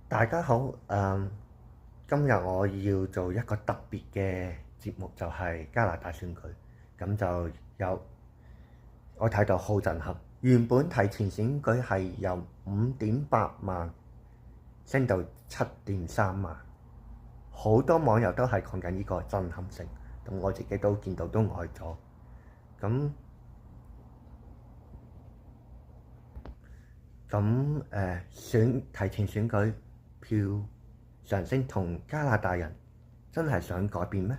大家好，今日我要做一個特別嘅節目，就係加拿大選舉。咁就我睇到好震撼。原本提前選舉係由5.8萬升到7.3萬，好多網友都係講緊呢個震撼性，咁我自己都見到都呆咗。咁提前選舉票上升同加拿大人真係想改變咩？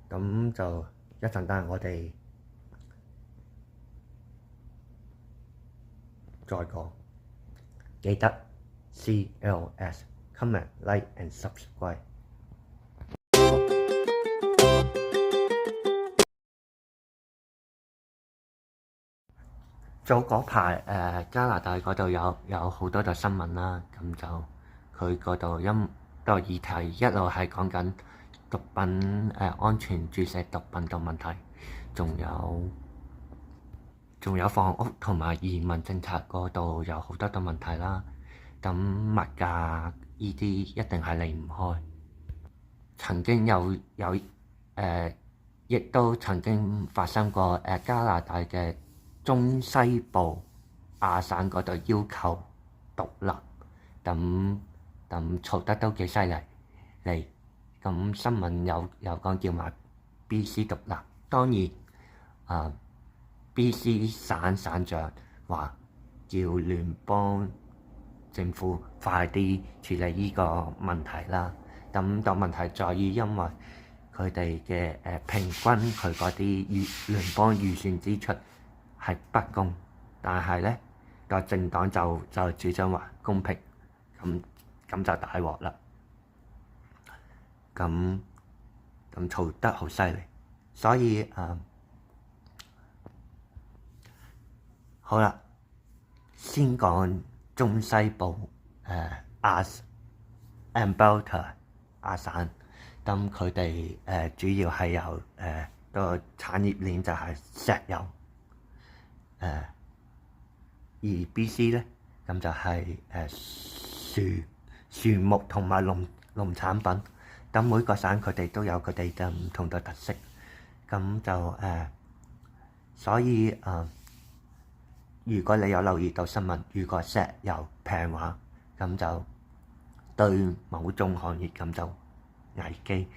咁就一陣間我哋再講。記得 CLS comment like and subscribe。早嗰排加拿大嗰度有好多條新聞啦，咁就佢嗰度個議題一路係講緊毒品安全注射毒品嘅問題，仲有房屋同埋移民政策嗰度有好多嘅問題啦。咁物價呢啲一定係離唔開。曾經亦都曾經發生過加拿大嘅中西部亞省嗰度要求獨立，咁嘈得都幾犀利嚟。咁新聞有講叫埋 BC 獨立，當然BC 省長話叫聯邦政府快啲處理呢個問題啦。咁個問題在於，因為佢哋嘅平均佢嗰啲聯邦預算支出係不公，但係咧個政黨就主張話公平，咁就大鑊啦。咁嘈得好犀利，所以好啦，先講中西部Alberta 亞省，咁佢哋主要係由個產業鏈就係石油，而 BC 咧咁就係樹木同埋農產品。咁每個省佢哋都有佢哋嘅唔同嘅特色，咁就所以如果你有留意到新聞，如果石油平話，咁就對某種行業咁就危機，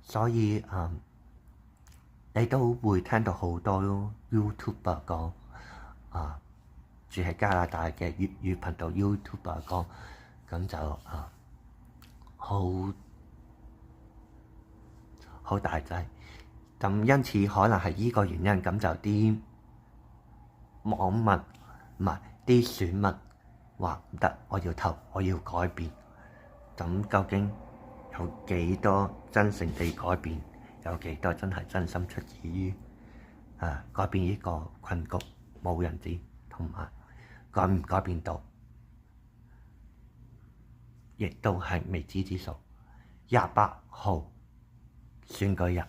所以你都會聽到好多 YouTuber 講住喺加拿大嘅粵語頻道 YouTuber 講，咁就好大劑，咁因此可能係依個原因，咁就啲網民唔係啲選民話唔得，我要投，我要改變。咁究竟有幾多真誠地改變？有幾多真係真心出自於改變呢個困局？冇人知，同埋改唔改變到，亦都係未知之數。28號選舉日，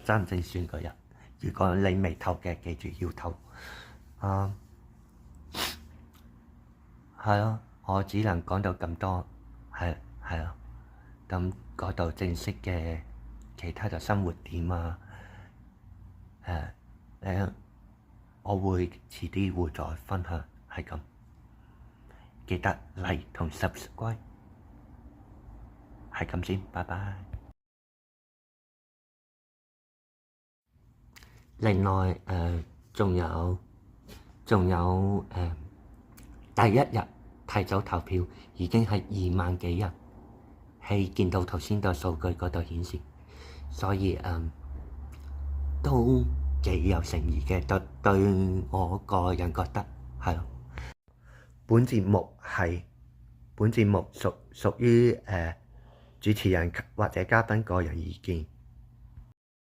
真正選舉日，如果你未投嘅，記住要投。係咯，我只能講到咁多，係咯。咁嗰度正式嘅其他嘅生活點我會遲啲會再分享，係咁。記得 like 同 subscribe， 係咁先，拜拜。另外仲有第一日提早投票已經係2萬幾人，係見到頭先個數據嗰度顯示，所以都幾有誠意嘅，對我個人覺得係咯。本節目屬於主持人或者嘉賓個人意見。